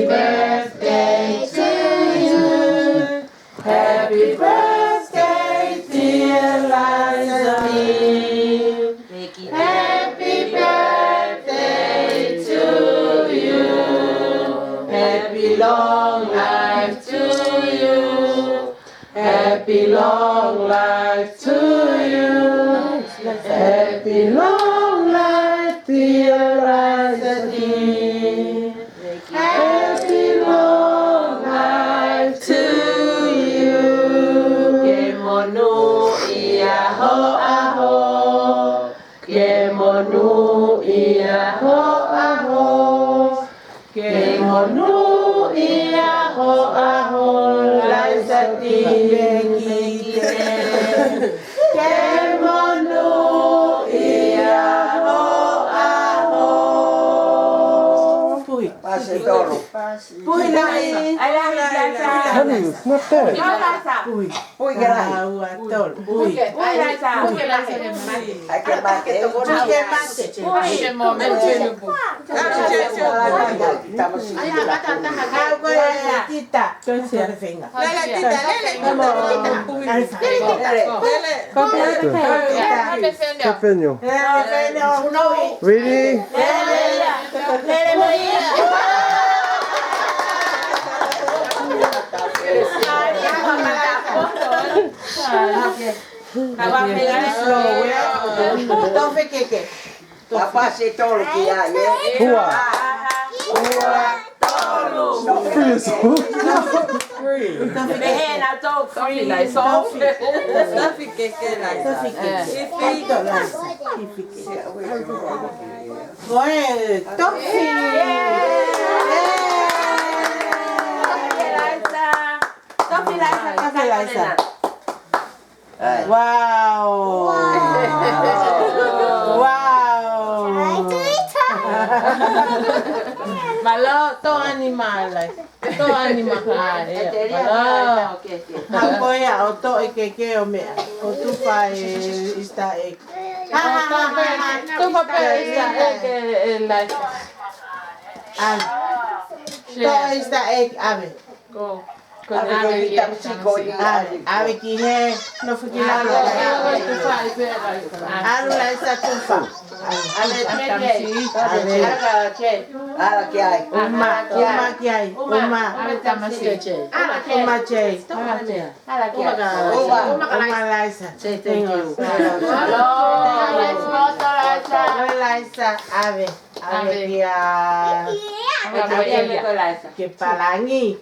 birthday to you. Happy birthday, dear Liza Lee. Happy birthday to you. Happy long life to you. Happy long life to you. Happy long life, dear Liza Lee. Happy long life to you. Que monu ia ho aho. Que monu ia ho aho. Que monu ia ho aho. Liza Lee. Que monu ia ho aho. Pase tolo. Pui lai. Honey, it's not there. Pui. Pui que lai. Aua tol. Pui. Hay que mate. Estamos sin Agua tita. Con cerveza. Cafeño. Really? Pase tolo que hay, Tua. Wow. Malo, to animal. To animal. Malo. Ako ya, oto ikeke o me. O tu pa ista ek. Tu papel ista ek like. To ista ek ave. Go. Ave kihe no fukila. Alu la ista tufa. Ale Ahora que hay. Uma que hay. Uma Liza. Thank you. Liza, ave que palangi.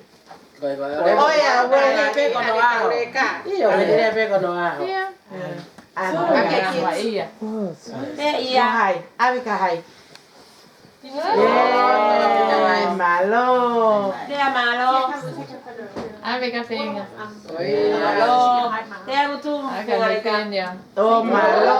Oye, huele pego no ajo. Yo huele pego no ajo. Kahai, ave kahai. Malo. Ave cafeña. Oh, malo.